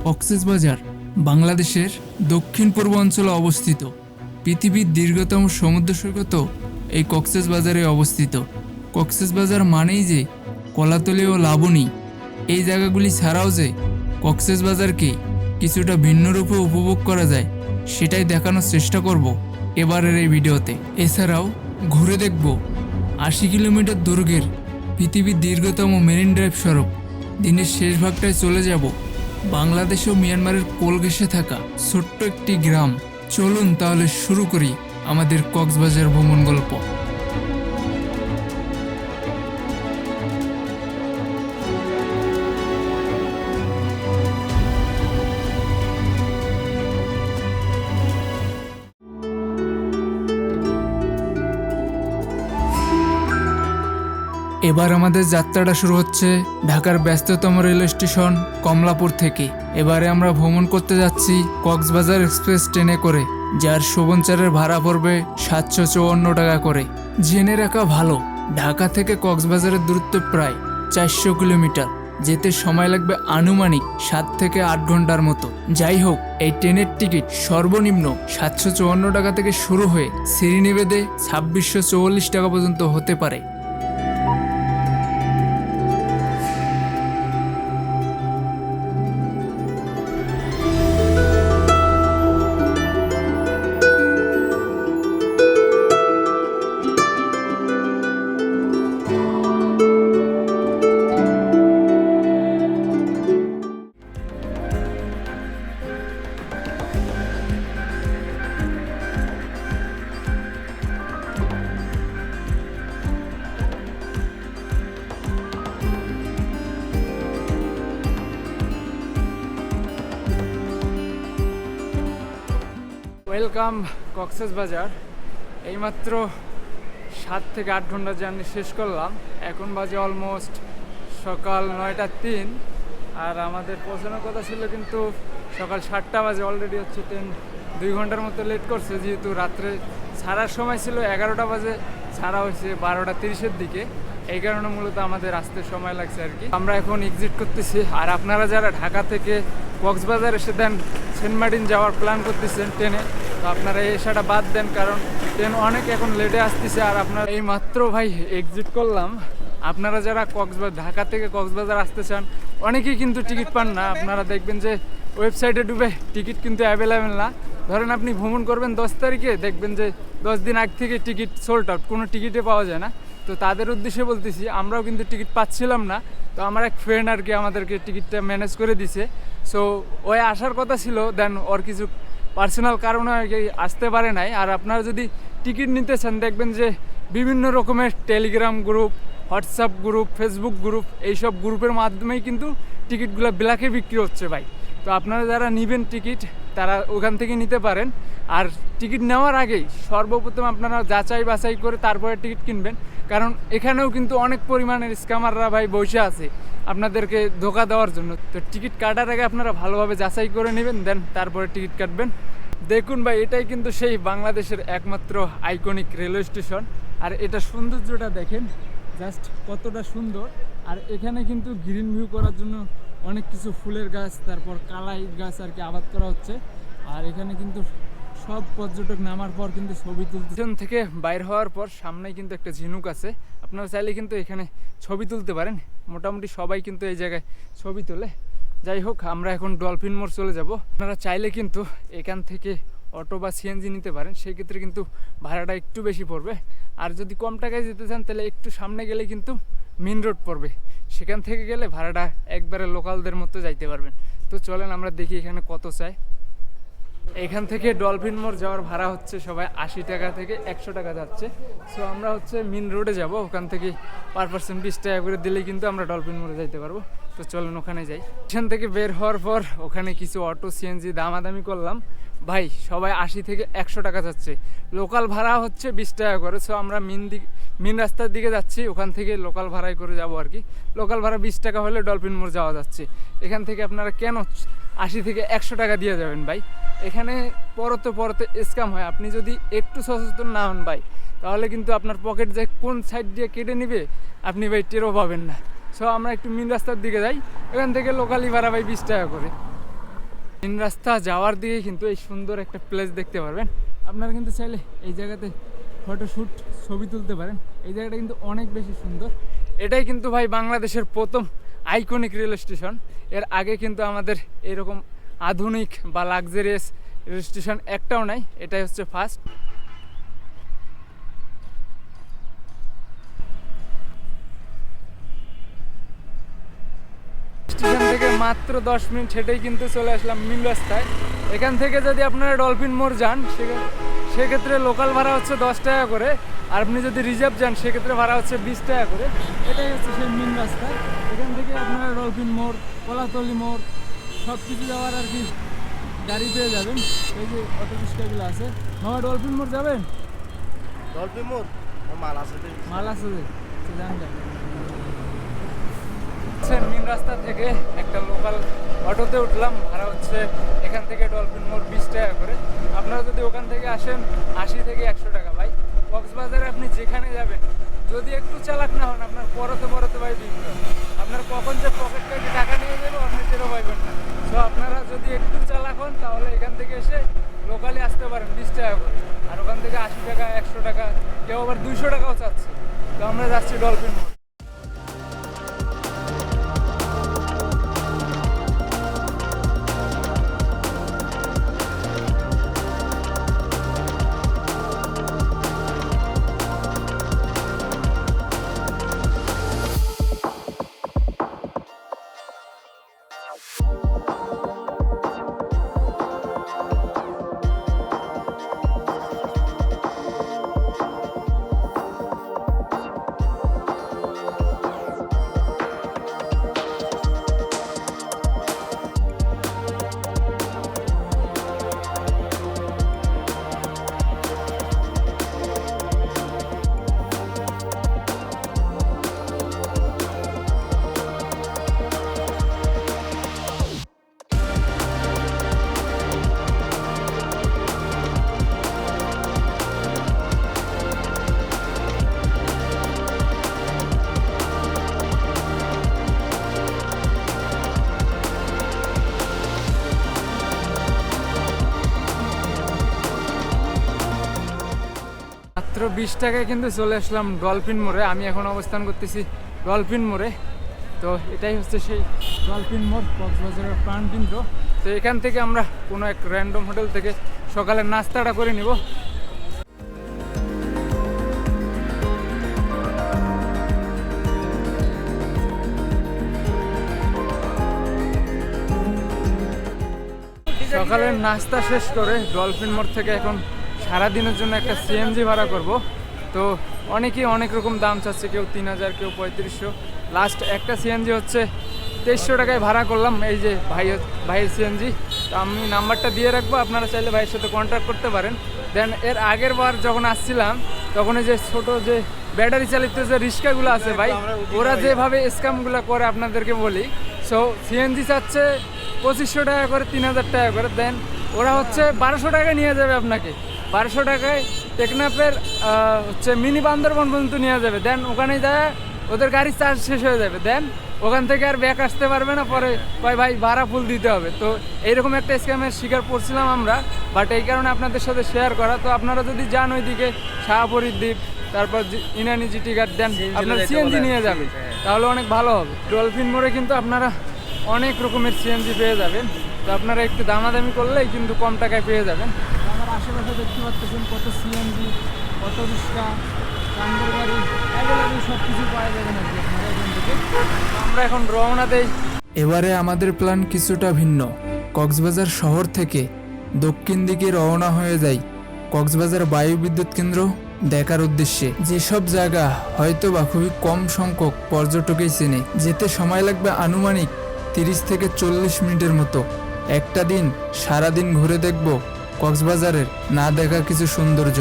কক্সবাজার বাংলাদেশের দক্ষিণ পূর্ব অঞ্চলে অবস্থিত। পৃথিবীর দীর্ঘতম সমুদ্র সৈকত এই কক্সবাজারে অবস্থিত। কক্সবাজার মানেই যে কলাতলি ও লাবণী। এই জায়গাগুলি ছাড়াও যে কক্সবাজারকে কিছুটা ভিন্ন রূপে উপভোগ করা যায় সেটাই দেখানোর চেষ্টা করব এবারের এই ভিডিওতে। এছাড়াও ঘুরে দেখব ৮০ কিলোমিটার দৈর্ঘ্যের পৃথিবীর দীর্ঘতম মেরিন ড্রাইভ সড়ক। দিনের শেষ ভাগটায় চলে যাব বাংলাদেশ ও মিয়ানমারের কোল ঘেঁষে থাকা ছোট্ট একটি গ্রাম। চলুন তাহলে শুরু করি আমাদের কক্সবাজার ভ্রমণ গল্প। এবার আমাদের যাত্রাটা শুরু হচ্ছে ঢাকার ব্যস্ততম রেল স্টেশন কমলাপুর থেকে। এবারে আমরা ভ্রমণ করতে যাচ্ছি কক্সবাজার এক্সপ্রেস ট্রেনে করে, যার শোভনচারের ভাড়া পড়বে ৭৫৪ টাকা করে। জেনে রাখা ভালো, ঢাকা থেকে কক্সবাজারের দূরত্ব প্রায় ৪০০ কিলোমিটার। যেতে সময় লাগবে আনুমানিক ৭ থেকে ৮ ঘন্টার মতো। যাই হোক, এই ট্রেনের টিকিট সর্বনিম্ন ৭৫৪ টাকা থেকে শুরু হয়ে শ্রীনিবেদে ২৬৪৪ টাকা পর্যন্ত হতে পারে। ওয়েলকাম কক্সবাজার। এইমাত্র ৭ থেকে ৮ ঘন্টা জার্নি শেষ করলাম। এখন বাজে অলমোস্ট সকাল ৯টা ৩, আর আমাদের পৌঁছানোর কথা ছিল কিন্তু সকাল ৭টা বাজে। অলরেডি হচ্ছে ট্রেন ২ ঘন্টার মতো লেট করছে, যেহেতু রাত্রে ছাড়ার সময় ছিল ১১টা বাজে, ছাড়া হয়েছে ১২টা ৩০-এর দিকে। এই কারণে মূলত আমাদের আসতে সময় লাগছে আর কি। আমরা এখন এক্সিট করতেছি। আর আপনারা যারা ঢাকা থেকে কক্সবাজার এসে দেন সেন্ট মার্টিন যাওয়ার প্ল্যান করতেছেন ট্রেনে, তো আপনারা এই এসাটা বাদ দেন, কারণ ট্রেন অনেক এখন লেটে আসতেছে। আর আপনারা এই মাত্র ভাই এক্সিট করলাম। আপনারা যারা ঢাকা থেকে কক্সবাজার আসতে চান, অনেকেই কিন্তু টিকিট পান না। আপনারা দেখবেন যে ওয়েবসাইটে ডুবে টিকিট কিন্তু অ্যাভেলেবেল না। ধরেন আপনি ভ্রমণ করবেন ১০ তারিখে, দেখবেন যে ১০ দিন আগ থেকে টিকিট সোল্ড আউট, কোনো টিকিটে পাওয়া যায় না। তো তাদের উদ্দেশ্যে বলতেছি, আমরাও কিন্তু টিকিট পাচ্ছিলাম না। তো আমার এক ফ্রেন্ড আর কি আমাদেরকে টিকিটটা ম্যানেজ করে দিছে। সো ওই আসার কথা ছিল, দেন ওর কিছু পার্সোনাল কারণে আর কি আসতে পারে নাই। আর আপনারা যদি টিকিট নিতে চান, দেখবেন যে বিভিন্ন রকমের Telegram group, WhatsApp group, Facebook group, এইসব গ্রুপের মাধ্যমেই কিন্তু টিকিটগুলো ব্ল্যাকে বিক্রি হচ্ছে ভাই। তো আপনারা যারা নেবেন টিকিট, তারা ওখান থেকে নিতে পারেন। আর টিকিট নেওয়ার আগেই সর্বপ্রথম আপনারা যাচাই বাছাই করে তারপরে টিকিট কিনবেন, কারণ এখানেও কিন্তু অনেক পরিমাণের স্ক্যামাররা ভাই বসে আছে আপনাদেরকে ধোঁকা দেওয়ার জন্য। তো টিকিট কাটার আগে আপনারা ভালোভাবে যাচাই করে নেবেন, দেন তারপরে টিকিট কাটবেন। দেখুন ভাই, এটাই কিন্তু সেই বাংলাদেশের একমাত্র আইকনিক রেলওয়ে স্টেশন। আর এটা সৌন্দর্যটা দেখেন, জাস্ট কতটা সুন্দর। আর এখানে কিন্তু গ্রিন ভিউ করার জন্য অনেক কিছু ফুলের গাছ, তারপর কালাই গাছ আর কি আবাদ করা হচ্ছে। আর এখানে কিন্তু সব পর্যটক নামার পর কিন্তু ছবি তুলতে, স্টেশন থেকে বাইর হওয়ার পর সামনেই কিন্তু একটা ঝিনুক আছে। আপনারা চাইলে কিন্তু এখানে ছবি তুলতে পারেন। মোটামুটি সবাই কিন্তু এই জায়গায় ছবি তোলে। যাই হোক, আমরা এখন ডলফিন মোড় চলে যাব। আপনারা চাইলে কিন্তু এখান থেকে অটো বা সিএনজি নিতে পারেন, সেই ক্ষেত্রে কিন্তু ভাড়াটা একটু বেশি পড়বে। আর যদি কম টাকায় যেতে চান, তাহলে একটু সামনে গেলে কিন্তু মেন রোড পড়বে, সেখান থেকে গেলে ভাড়াটা একবারে লোকালদের মতো যাইতে পারবেন। তো চলেন আমরা দেখি এখানে কত চাই। এখান থেকে ডলফিন মোড় যাওয়ার ভাড়া হচ্ছে সবাই ৮০ টাকা থেকে ১০০ টাকা যাচ্ছে। সো আমরা হচ্ছে মেন রোডে যাব, ওখান থেকে পার পার্সন ২০ টাকা করে দিলেই কিন্তু আমরা ডলফিন মোড়ে যাইতে পারবো। তো চলেন ওখানে যাই। এখান থেকে বের হওয়ার পর ওখানে কিছু অটো সিএনজি দামাদামি করলাম। ভাই সবাই ৮০ থেকে ১০০ টাকা যাচ্ছে, লোকাল ভাড়া হচ্ছে ২০ টাকা করে। সো আমরা মেন রাস্তার দিকে যাচ্ছি, ওখান থেকে লোকাল ভাড়ায় করে যাব আর কি। লোকাল ভাড়া ২০ টাকা হলে ডলফিন মোড় যাওয়া যাচ্ছে। এখান থেকে আপনারা কেন ৮০ থেকে ১০০ টাকা দিয়ে যাবেন ভাই? এখানে পরতে স্ক্যাম হয়। আপনি যদি একটু সচেতন না হন ভাই, তাহলে কিন্তু আপনার পকেট যে কোন সাইড দিয়ে কেটে নিবে আপনি ভাই টেরও পাবেন না। সো আমরা একটু মেন রাস্তার দিকে যাই, এখান থেকে লোকালি ভাড়া ভাই 20 টাকা করে। তিন রাস্তা যাওয়ার দিকে কিন্তু এই সুন্দর একটা প্লেস দেখতে পারবেন। আপনারা কিন্তু চাইলে এই জায়গাতে ফটোশ্যুট ছবি তুলতে পারেন। এই জায়গাটা কিন্তু অনেক বেশি সুন্দর। এটাই কিন্তু ভাই বাংলাদেশের প্রথম আইকনিক রেল স্টেশন। এর আগে কিন্তু আমাদের এরকম আধুনিক বা লাক্সারিয়াস রেল স্টেশন একটাও নাই, এটাই হচ্ছে ফার্স্ট। স্টেশন থেকে মাত্র 10 মিনিট হেঁটেই কিন্তু চলে আসলাম মিল রাস্তায়। এখান থেকে যদি আপনারা ডলফিন মোড় যান সেক্ষেত্রে লোকাল ভাড়া হচ্ছে 10 টাকা করে, আর আপনি যদি রিজার্ভ যান সেক্ষেত্রে ভাড়া হচ্ছে 20 টাকা করে। এটাই হচ্ছে সেই মিল রাস্তা। এখান থেকে আপনারা ডলফিন মোড়, কলাতলি মোড় সব কিছু যাওয়ার আর কি গাড়ি পেয়ে যাবেন। এই যে অটো রিক্সাগুলো আছে। মামা ডলফিন মোড় যাবেন? ডলফিন মোড় মাল আছে যে যান যান। মেন রাস্তা থেকে একটা লোকাল অটোতে উঠলাম, ভাড়া হচ্ছে এখান থেকে ডলফিন মোড় 20 টাকা করে। আপনারা যদি ওখান থেকে আসেন 80 থেকে 100 টাকা ভাই। কক্সবাজারে আপনি যেখানে যাবেন যদি একটু চালাক না হন আপনার পরতে ভাই বিপদ। আপনার কখন যে পকেট থেকে টাকা নিয়ে যাবে আপনি টেরও পাইবেন না। তো আপনারা যদি একটু চালাক হন তাহলে এখান থেকে এসে লোকালি আসতে পারেন 20 টাকা করে, আর ওখান থেকে 80 টাকা 100 টাকা কেউ আবার 200 টাকাও চাচ্ছে। তো আমরা যাচ্ছি ডলফিন মোড়। মাত্র 20 টাকায় কিন্তু চলে আসলাম ডলফিন মোড়ে। আমি এখন অবস্থান করতেছি ডলফিন মোড়ে। তো এটাই হচ্ছে সেই ডলফিন মোড়, কক্সবাজারের প্রাণকেন্দ্র। তো এখান থেকে আমরা কোনো এক র্যান্ডম হোটেল থেকে সকালের নাস্তাটা করে নিব। সকালের নাস্তা শেষ করে ডলফিন মোড় থেকে এখন সারাদিনের জন্য একটা সিএনজি ভাড়া করব। তো অনেকেই অনেক রকম দাম চাচ্ছে, কেউ 3000, কেউ 3500। লাস্ট একটা সিএনজি হচ্ছে 2300 টাকায় ভাড়া করলাম। এই যে ভাইয়ের সিএনজি। তো আমি নাম্বারটা দিয়ে রাখবো, আপনারা চাইলে ভাইয়ের সাথে কন্ট্যাক্ট করতে পারেন। দেন এর আগের বার যখন আসছিলাম তখন এই যে ছোটো যে ব্যাটারি চালিত যে রিক্সাগুলো আছে ভাই, ওরা যেভাবে স্ক্যামগুলো করে আপনাদেরকে বলি। সো সিএনজি চাচ্ছে 2500 টাকা করে, 3000 টাকা করে। দেন ওরা হচ্ছে 1200 টাকায় নিয়ে যাবে আপনাকে। 1200 টাকায় টেকনাফের হচ্ছে মিনি বান্দরবন পর্যন্ত নিয়ে যাবে। দেন ওখানে যায় ওদের গাড়ির চার্জ শেষ হয়ে যাবে। দেন ওখান থেকে আর ব্যাক আসতে পারবে না, পরে ভাই ভাড়া ফুল দিতে হবে। তো এইরকম একটা স্ক্যামের শিকার পড়ছিলাম আমরা, বাট এই কারণে আপনাদের সাথে শেয়ার করা। তো আপনারা যদি যান ওইদিকে শাহপুরীর দ্বীপ, তারপর ইনানি জিটি ঘাট, দেন আপনার সিএনজি নিয়ে যাবেন, তাহলে অনেক ভালো হবে। ডলফিন মোড়ে কিন্তু আপনারা অনেক রকমের সিএনজি পেয়ে যাবেন। তো আপনারা একটু দামাদামি করলেই কিন্তু কম টাকায় পেয়ে যাবেন। আমার আশেপাশে দেখতে পাচ্ছেন কত সিএনজি, অটো রিক্সা, কান্দের গাড়ি, অ্যাভেলেবল সব কিছু পাওয়া যাবে নাকি আপনারা এখান থেকে। আমরা এখন রওনা দেই। এবারে আমাদের প্ল্যান কিছুটা ভিন্ন। কক্সবাজার শহর থেকে দক্ষিণ দিকে রওনা হয়ে যাই কক্সবাজার বায়ু বিদ্যুৎ কেন্দ্র দেখার উদ্দেশ্যে। যেসব জায়গা হয়তো বা খুবই কম সংখ্যক পর্যটকেই চেনে। যেতে সময় লাগবে আনুমানিক 30 থেকে 40 মিনিটের মতো। একটা দিন সারাদিন ঘুরে দেখব কক্সবাজারের না দেখা কিছু সৌন্দর্য।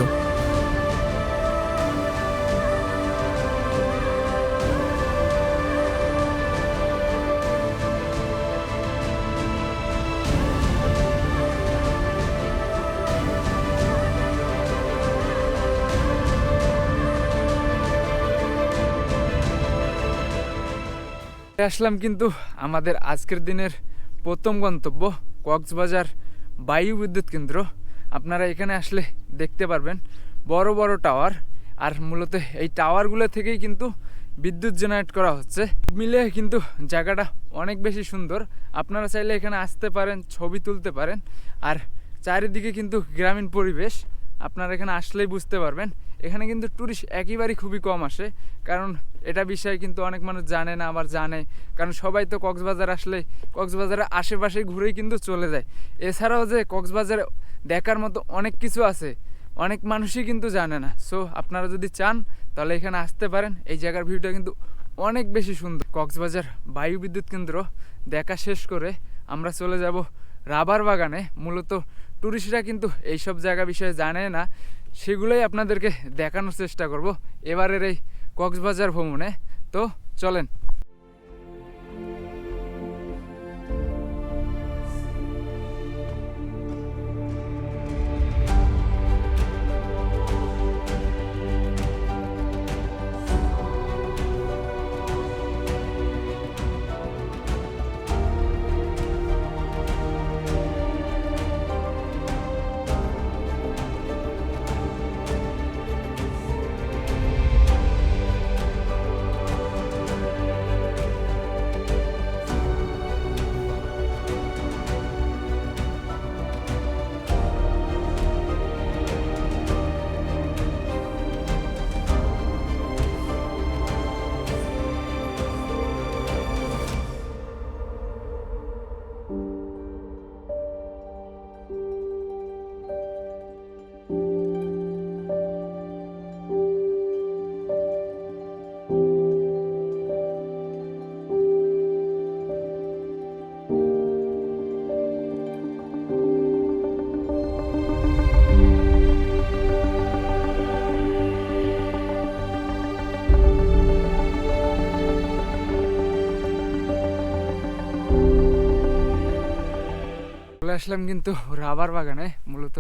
আসলাম কিন্তু আমাদের আজকের দিনের প্রথম গন্তব্য কক্সবাজার বায়ু বিদ্যুৎ কেন্দ্র। আপনারা এখানে আসলে দেখতে পারবেন বড় বড় টাওয়ার, আর মূলত এই টাওয়ারগুলো থেকেই কিন্তু বিদ্যুৎ জেনারেট করা হচ্ছে। মিলে কিন্তু জায়গাটা অনেক বেশি সুন্দর। আপনারা চাইলে এখানে আসতে পারেন, ছবি তুলতে পারেন। আর চারিদিকে কিন্তু গ্রামীণ পরিবেশ, আপনারা এখানে আসলেই বুঝতে পারবেন। এখানে কিন্তু ট্যুরিস্ট একেবারেই খুবই কম আসে, কারণ এটা বিষয়ে কিন্তু অনেক মানুষ জানে না, আবার জানে, কারণ সবাই তো কক্সবাজার আসলে কক্সবাজারের আশেপাশে ঘুরেই কিন্তু চলে যায়। এছাড়াও যে কক্সবাজারে দেখার মতো অনেক কিছু আছে, অনেক মানুষই কিন্তু জানে না। সো আপনারা যদি চান তাহলে এখানে আসতে পারেন। এই জায়গার ভিউটা কিন্তু অনেক বেশি সুন্দর। কক্সবাজার বায়ু বিদ্যুৎ কেন্দ্র দেখা শেষ করে আমরা চলে যাব রাবার বাগানে। মূলত ট্যুরিস্টরা কিন্তু এইসব জায়গা বিষয়ে জানে না, সেগুলোই আপনাদেরকে দেখানোর চেষ্টা করব এবারের এই কক্সবাজার ভ্রমণে। তো চলেন। চলে আসলাম কিন্তু রাবার বাগানে। মূলত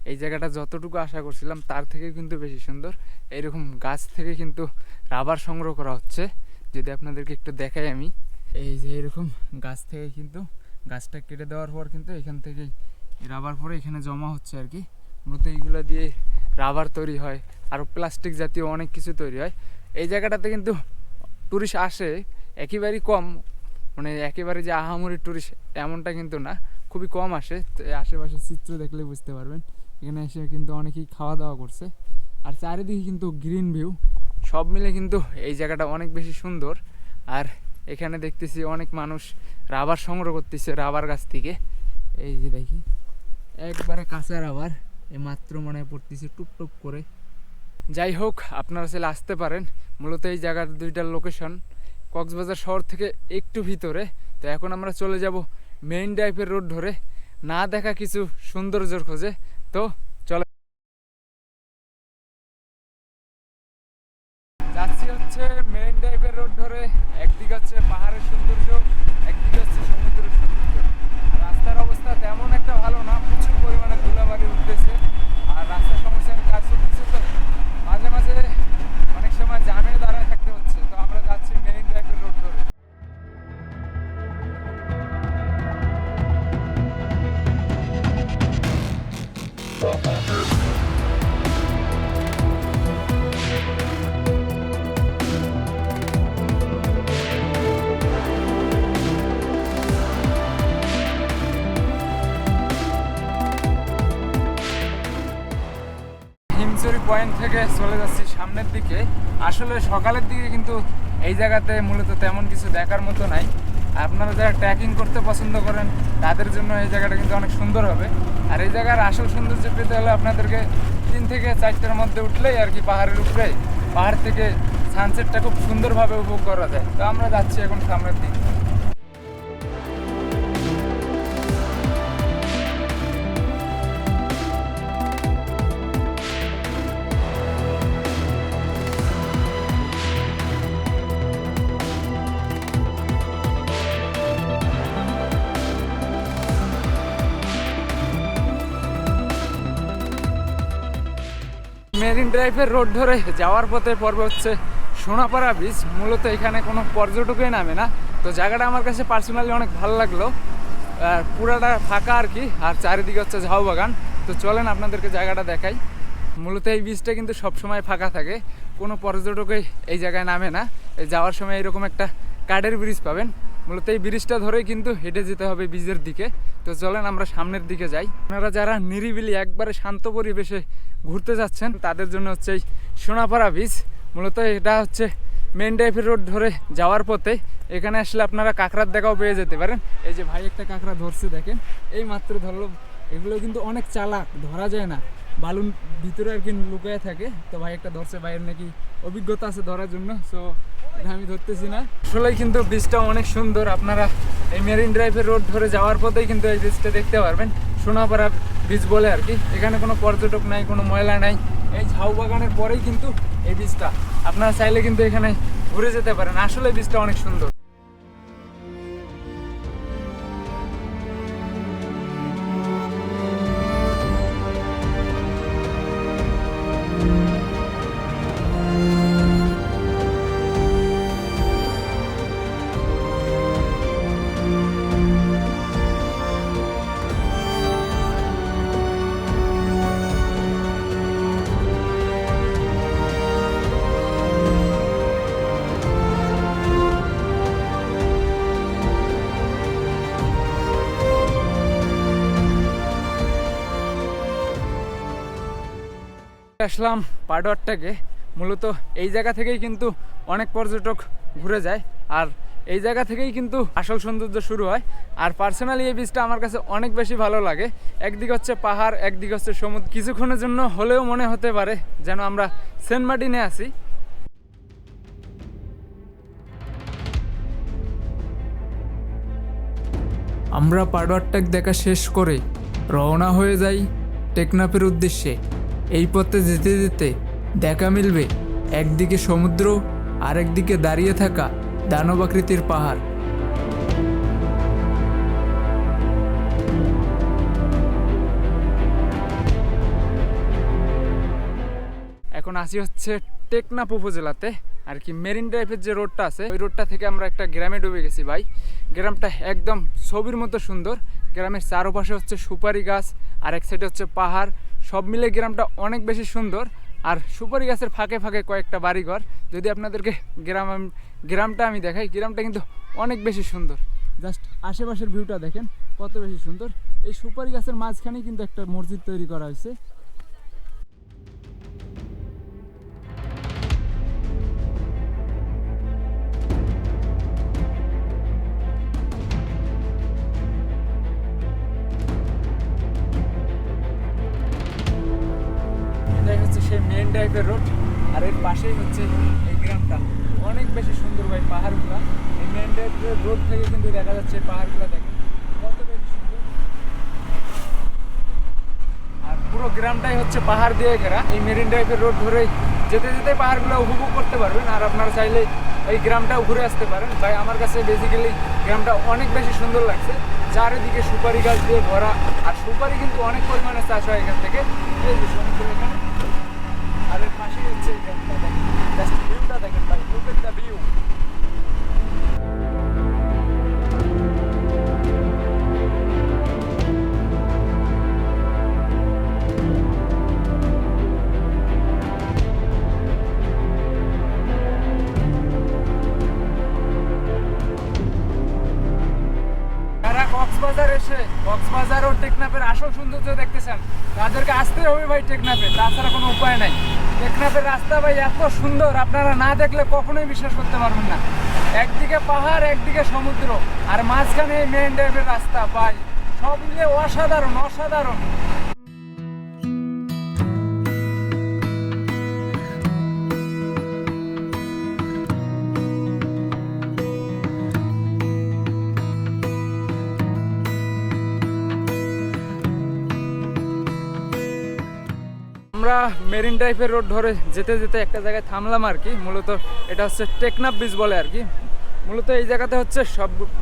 এই জায়গাটা যতটুকু আশা করছিলাম তার থেকে কিন্তু বেশি সুন্দর। এইরকম গাছ থেকে কিন্তু রাবার সংগ্রহ করা হচ্ছে। যদি আপনাদেরকে একটু দেখাই আমি, এই যে এরকম গাছ থেকে কিন্তু গাছটা কেটে দেওয়ার পর কিন্তু এখান থেকেই রাবার পরে এখানে জমা হচ্ছে আর কি। মূলত এইগুলো দিয়ে রাবার তৈরি হয়, আরও প্লাস্টিক জাতীয় অনেক কিছু তৈরি হয়। এই জায়গাটাতে কিন্তু টুরিস্ট আসে একেবারেই কম, মানে একেবারে যে আহামরি টুরিস্ট এমনটা কিন্তু না, খুবই কম আসে। তো এই আশেপাশের চিত্র দেখলে বুঝতে পারবেন। এখানে এসে কিন্তু অনেকেই খাওয়া দাওয়া করছে, আর চারিদিকে কিন্তু গ্রিন ভিউ, সব মিলে কিন্তু এই জায়গাটা অনেক বেশি সুন্দর। আর এখানে দেখতেছি অনেক মানুষ রাবার সংগ্রহ করতেছে রাবার গাছ থেকে। এই যে দেখি একবারে কাঁচা রাবার, এই মাত্র মনে হয় পড়তেছে টুকটুক করে। যাই হোক, আপনারা চাইলে আসতে পারেন। মূলত এই জায়গার দুইটার লোকেশন কক্সবাজার শহর থেকে একটু ভিতরে। তো এখন আমরা চলে যাব মেইন ড্রাইভের রোড ধরে, না দেখা কিছু সৌন্দর্যের খোঁজে। তো চলে যাচ্ছি হচ্ছে মেইন ড্রাইভের রোড ধরে। একদিকে হচ্ছে পাহাড়ের সৌন্দর্য, একদিকে হচ্ছে সমুদ্রের সৌন্দর্য। রাস্তার অবস্থা তেমন একটা ভালো না, প্রচুর পরিমাণে ধুলাবালি উঠতেছে, আর রাস্তার সমস্যার কাজ চলতেছে। তো মাঝে মাঝে অনেক সময় জামে দাঁড়ায় থাকতে হচ্ছে। তো আমরা যাচ্ছি মেইন ড্রাইভের রোড ধরে। হিমচুরি পয়েন্ট থেকে চলে যাচ্ছি সামনের দিকে। আসলে সকালের দিকে কিন্তু এই জায়গাতে মূলত তেমন কিছু দেখার মতো নাই। আপনারা যারা ট্রেকিং করতে পছন্দ করেন তাদের জন্য এই জায়গাটা কিন্তু অনেক সুন্দর হবে। আর এই জায়গার আসল সৌন্দর্য পেতে হলে আপনাদেরকে 3 থেকে 4টার মধ্যে উঠলেই আর কি পাহাড়ের উপরে, পাহাড় থেকে সানসেটটা খুব সুন্দরভাবে উপভোগ করা যায়। তো আমরা যাচ্ছি এখন সামনের দিকে। মেরিন ড্রাইভের রোড ধরে যাওয়ার পথে পর্বে হচ্ছে সোনাপাড়া বিচ। মূলত এখানে কোনো পর্যটকই নামে না। তো জায়গাটা আমার কাছে পার্সোনালি অনেক ভালো লাগলো। পুরাটা ফাঁকা আর কি, আর চারিদিকে হচ্ছে ঝাউ বাগান। তো চলেন আপনাদেরকে জায়গাটা দেখাই। মূলত এই বীজটা কিন্তু সবসময় ফাঁকা থাকে, কোনো পর্যটকই এই জায়গায় নামে না। এই যাওয়ার সময় এরকম একটা কাঠের ব্রিজ পাবেন, মূলত এই ব্রিজটা ধরেই কিন্তু হেঁটে যেতে হবে বীজের দিকে। তো চলেন আমরা সামনের দিকে যাই। আপনারা যারা নিরিবিলি একবারে শান্ত পরিবেশে ঘুরতে যাচ্ছেন তাদের জন্য হচ্ছে এই সোনাপাড়া বীজ। মূলত এটা হচ্ছে মেন ড্রাইভের রোড ধরে যাওয়ার পথে। এখানে আসলে আপনারা কাঁকড়ার দেখাও পেয়ে যেতে পারেন। এই যে ভাই একটা কাঁকড়া ধরছে দেখেন, এই মাত্র ধরলো। এগুলো কিন্তু অনেক চালাক, ধরা যায় না, বালুন ভিতরে আর কি লুকিয়ে থাকে। তো ভাই একটা ধরছে, ভাইয়ের নাকি অভিজ্ঞতা আছে ধরার জন্য, সো আমি ধরতেছি না। আসলেই কিন্তু বীজটা অনেক সুন্দর। আপনারা এই মেরিন ড্রাইভের রোড ধরে যাওয়ার পথেই কিন্তু এই বীজটা দেখতে পারবেন, সোনাপাড়া বীজ বলে আর কি। এখানে কোনো পর্যটক নাই, কোনো ময়লা নাই। এই ঝাউ বাগানের পরেই কিন্তু এই বীজটা, আপনারা চাইলে কিন্তু এখানে ঘুরে যেতে পারেন। আসলে বীজটা অনেক সুন্দর। আসলাম পাডোয়ারটাকে। মূলত এই জায়গা থেকেই কিন্তু অনেক পর্যটক ঘুরে যায়, আর এই জায়গা থেকেই কিন্তু আসল সৌন্দর্য শুরু হয়। আর পার্সোনালি এই বীজটা আমার কাছে অনেক বেশি ভালো লাগে। একদিকে হচ্ছে পাহাড়, একদিকে হচ্ছে সমুদ্র। কিছুক্ষণের জন্য হলেও মনে হতে পারে যেন আমরা সেন্ট মার্টিনে আছি। আমরা পাডোয়ারটাক দেখা শেষ করে রওনা হয়ে যাই টেকনাফের উদ্দেশ্যে। এই পথে যেতে যেতে দেখা মিলবে একদিকে সমুদ্র, আর একদিকে দাঁড়িয়ে থাকা দানবাকৃতির পাহাড়। এখন আসি হচ্ছে টেকনাফ উপজেলাতে আর কি। মেরিন ড্রাইভের যে রোডটা আছে, ওই রোডটা থেকে আমরা একটা গ্রামে ডুবে গেছি ভাই। গ্রামটা একদম ছবির মতো সুন্দর। গ্রামের চারপাশে হচ্ছে সুপারি গাছ, আর এক সাইডে হচ্ছে পাহাড়। সব মিলে গ্রামটা অনেক বেশি সুন্দর। আর সুপারি গাছের ফাঁকে ফাঁকে কয়েকটা বাড়িঘর। যদি আপনাদেরকে গ্রামটা আমি দেখাই, গ্রামটা কিন্তু অনেক বেশি সুন্দর। জাস্ট আশেপাশের ভিউটা দেখেন কত বেশি সুন্দর। এই সুপারি গাছের মাঝখানেই কিন্তু একটা মসজিদ তৈরি করা হয়েছে। সেই মেন ড্রাইভের রোড, আর এর পাশেই হচ্ছে এই গ্রামটা। অনেক বেশি সুন্দর ভাই পাহাড়গুলো। এই মেন ড্রাইভের রোড থেকে কিন্তু দেখা যাচ্ছে পাহাড়গুলো, দেখেন কত বেশি সুন্দর। আর পুরো গ্রামটাই হচ্ছে পাহাড় দিয়ে ঘেরা। এই মেরিন ড্রাইভের রোড ধরেই যেতে যেতে পাহাড়গুলো উপভোগ করতে পারবেন। আর আপনারা চাইলে এই গ্রামটাও ঘুরে আসতে পারেন ভাই। আমার কাছে বেসিক্যালি গ্রামটা অনেক বেশি সুন্দর লাগছে। চারিদিকে সুপারি গাছ দিয়ে ভরা, আর সুপারি কিন্তু অনেক পরিমাণে চাষ হয় এখান থেকে। এই যে সমুদ্র এখানে, আর এর পাশেই হচ্ছে এই গ্রামটা। দেখেন জাস্ট ভিউটা দেখেন ভাই, look at the view. Cox's Bazar এসে কক্সবাজার ও টেকনাফের আসল সৌন্দর্য দেখতেছেন, তাদেরকে আসতে হবে ভাই টেকনাফে, তাছাড়া কোনো উপায় নাই। টেকনাফের রাস্তা ভাই এত সুন্দর, আপনারা না দেখলে কখনোই বিশ্বাস করতে পারবেন না। একদিকে পাহাড়, একদিকে সমুদ্র, আর মাঝখানে মেইন ড্রাইভের রাস্তা ভাই। সব মিলে অসাধারণ অসাধারণ। আমরা মেরিন ড্রাইভের রোড ধরে যেতে যেতে একটা জায়গায় থামলাম আর কি। মূলত এটা হচ্ছে টেকনাফ বীচ বলে আর কি। মূলত এই জায়গাতে হচ্ছে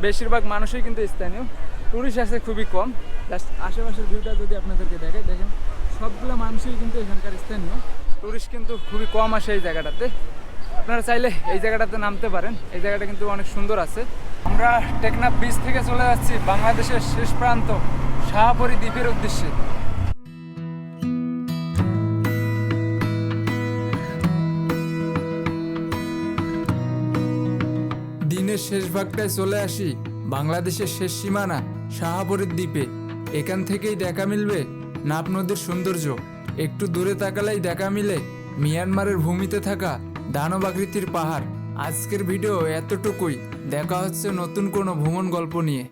বেশিরভাগ মানুষই কিন্তু স্থানীয়, টুরিস্ট আছে খুবই কম। জাস্ট আশেপাশের ভিউটা যদি আপনাদেরকে দেখাই, দেখেন সবগুলো মানুষই কিন্তু এখানকার স্থানীয়, টুরিস্ট কিন্তু খুবই কম আসে এই জায়গাটাতে। আপনারা চাইলে এই জায়গাটাতে নামতে পারেন, এই জায়গাটা কিন্তু অনেক সুন্দর আছে। আমরা টেকনাফ বিচ থেকে চলে যাচ্ছি বাংলাদেশের শেষ প্রান্ত শাহপরী দ্বীপের উদ্দেশ্যে। দিনের শেষ ভাগটায় চলে আসি বাংলাদেশের শেষ সীমানা শাহপরীর দ্বীপে। এখান থেকেই দেখা মিলবে নাপ নদীর সৌন্দর্য। একটু দূরে তাকালেই দেখা মিলে মিয়ানমারের ভূমিতে থাকা দানব আকৃতির পাহাড়। আজকের ভিডিও এতটুকুই, দেখা হচ্ছে নতুন কোনো ভ্রমণ গল্প নিয়ে।